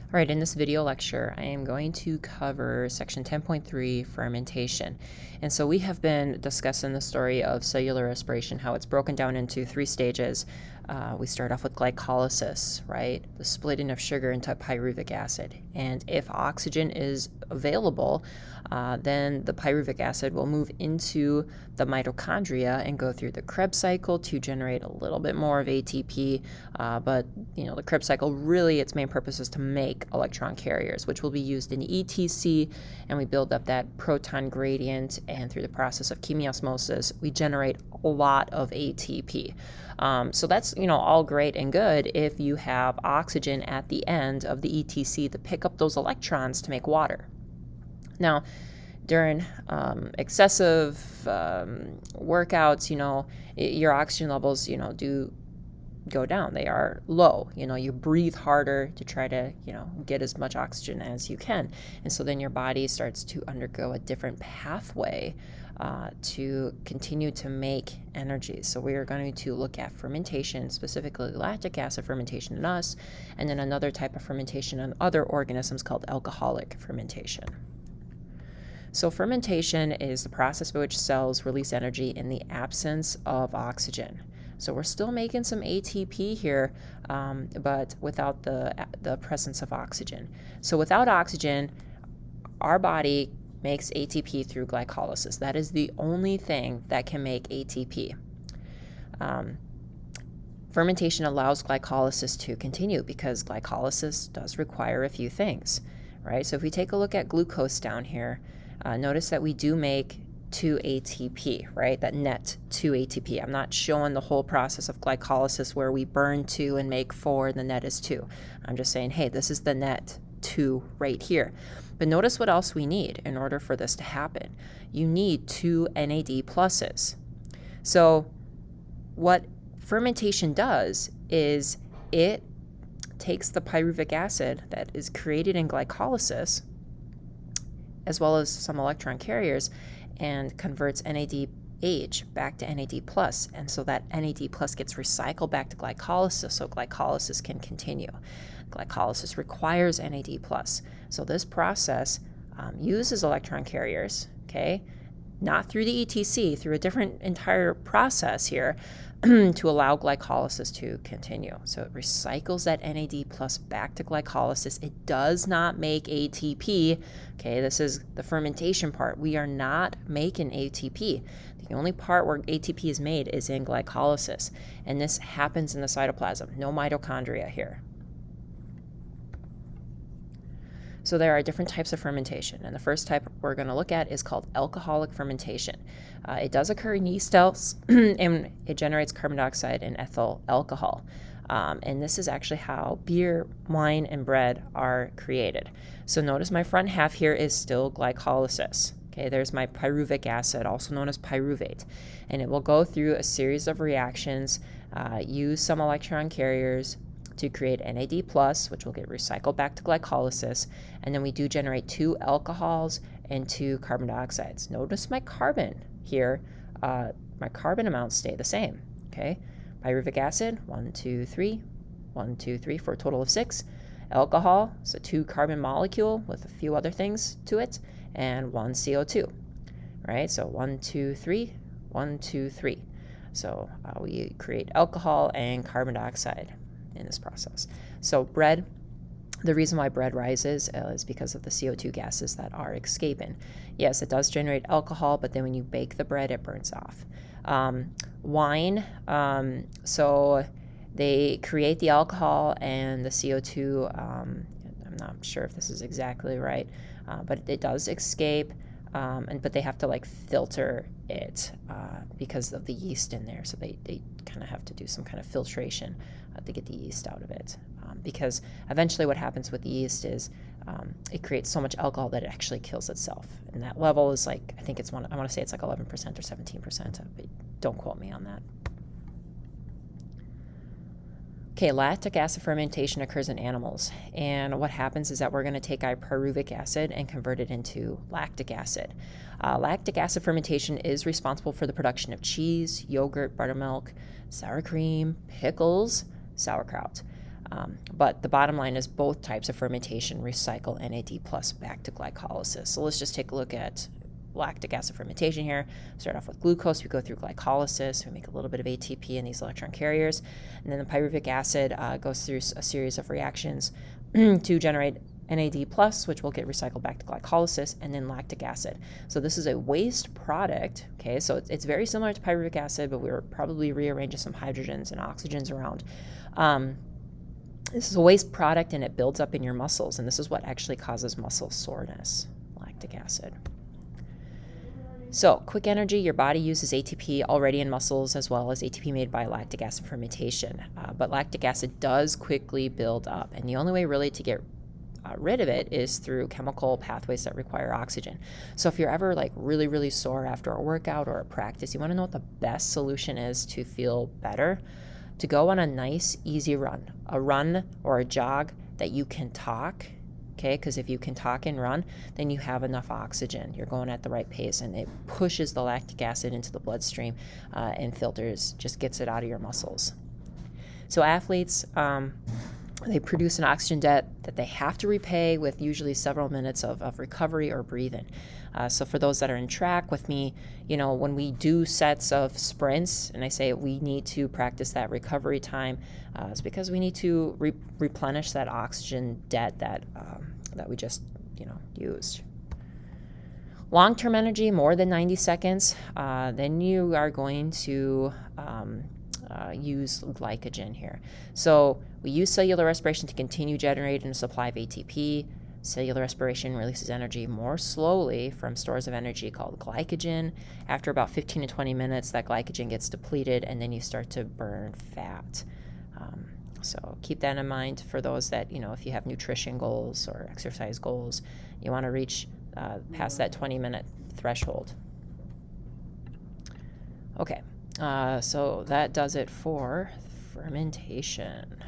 All right, in this video lecture, I am going to cover section 10.3, fermentation. And so we have been discussing the story of cellular respiration, how it's broken down into three stages. We start off with glycolysis, right? The splitting of sugar into pyruvic acid. And if oxygen is available, then the pyruvic acid will move into the mitochondria and go through the Krebs cycle to generate a little bit more of ATP. But the Krebs cycle, really its main purpose is to make electron carriers, which will be used in ETC, and we build up that proton gradient, and through the process of chemiosmosis, we generate a lot of ATP. So that's all great and good if you have oxygen at the end of the ETC to pick up those electrons to make water. Now, during excessive workouts, your oxygen levels, do go down. They are low. You breathe harder to try to, get as much oxygen as you can. And so then your body starts to undergo a different pathway to continue to make energy. So we are going to look at fermentation, specifically lactic acid fermentation in us, and then another type of fermentation in other organisms called alcoholic fermentation. So fermentation is the process by which cells release energy in the absence of oxygen. So we're still making some ATP here, but without the presence of oxygen. So without oxygen, our body makes ATP through glycolysis. That is the only thing that can make ATP. Fermentation allows glycolysis to continue because glycolysis does require a few things, right? So if we take a look at glucose down here, notice that we do make 2 ATP, right? That net 2 ATP. I'm not showing the whole process of glycolysis where we burn 2 and make 4 and the net is 2. I'm just saying, hey, this is the net 2 right here. But notice what else we need in order for this to happen. You need 2 NAD pluses. So what fermentation does is it takes the pyruvic acid that is created in glycolysis, as well as some electron carriers, and converts NADH back to NAD+. And so that NAD+ gets recycled back to glycolysis, so glycolysis can continue. Glycolysis requires NAD+. So this process uses electron carriers, okay? Not through the ETC, through a different entire process here, to allow glycolysis to continue. So it recycles that NAD+ back to glycolysis. It does not make ATP. Okay, this is the fermentation part. We are not making ATP. The only part where ATP is made is in glycolysis, and this happens in the cytoplasm. No mitochondria here. So there are different types of fermentation, and the first type we're going to look at is called alcoholic fermentation. It does occur in yeast cells, and it generates carbon dioxide and ethyl alcohol. And this is actually how beer, wine, and bread are created. So notice my front half here is still glycolysis. Okay, there's my pyruvic acid, also known as pyruvate, and it will go through a series of reactions, use some electron carriers to create NAD+, which will get recycled back to glycolysis, and then we do generate 2 alcohols and 2 carbon dioxides. Notice my carbon here, my carbon amounts stay the same, okay? Pyruvic acid, 1, 2, 3, 1, 2, 3, for a total of 6. Alcohol, so 2 carbon molecule with a few other things to it, and 1 CO2, right? So 1, 2, 3, 1, 2, 3. So we create alcohol and carbon dioxide in this process. So bread, the reason why bread rises is because of the CO2 gases that are escaping. Yes, it does generate alcohol, but then when you bake the bread, it burns off. Wine, so they create the alcohol and the CO2. I'm not sure if this is exactly right, but it does escape. But they have to filter it because of the yeast in there. So they kind of have to do some kind of filtration to get the yeast out of it. Because eventually what happens with yeast is it creates so much alcohol that it actually kills itself. And that level is I think I want to say it's 11% or 17%, but don't quote me on that. Okay, lactic acid fermentation occurs in animals, and what happens is that we're going to take our pyruvic acid and convert it into lactic acid. Lactic acid fermentation is responsible for the production of cheese, yogurt, buttermilk, sour cream, pickles, sauerkrat. But the bottom line is both types of fermentation recycle NAD plus back to glycolysis. So let's just take a look at lactic acid fermentation here. Start off with glucose, we go through glycolysis, we make a little bit of ATP in these electron carriers, and then the pyruvic acid goes through a series of reactions to generate NAD plus, which will get recycled back to glycolysis, and then lactic acid. So this is a waste product, okay? So it's very similar to pyruvic acid, but we're probably rearranging some hydrogens and oxygens around. This is a waste product, and it builds up in your muscles, and this is what actually causes muscle soreness, lactic acid. So, quick energy, your body uses ATP already in muscles as well as ATP made by lactic acid fermentation. But lactic acid does quickly build up, and the only way really to get rid of it is through chemical pathways that require oxygen. So if you're ever like really, really sore after a workout or a practice, you want to know what the best solution is to feel better? To go on a nice, easy run, a run or a jog that you can talk. Okay, because if you can talk and run, then you have enough oxygen. You're going at the right pace, and it pushes the lactic acid into the bloodstream and filters, just gets it out of your muscles. So athletes, they produce an oxygen debt that they have to repay with usually several minutes of recovery or breathing. So for those that are in track with me, you know, when we do sets of sprints, and I say we need to practice that recovery time, it's because we need to replenish that oxygen debt that we just, you know, used. Long-term energy, more than 90 seconds, then you are going to use glycogen here. So we use cellular respiration to continue generating a supply of ATP. Cellular respiration releases energy more slowly from stores of energy called glycogen. After about 15 to 20 minutes, that glycogen gets depleted, and then you start to burn fat. So keep that in mind for those that, you know, if you have nutrition goals or exercise goals, you want to reach past that 20-minute threshold. Okay, so that does it for fermentation.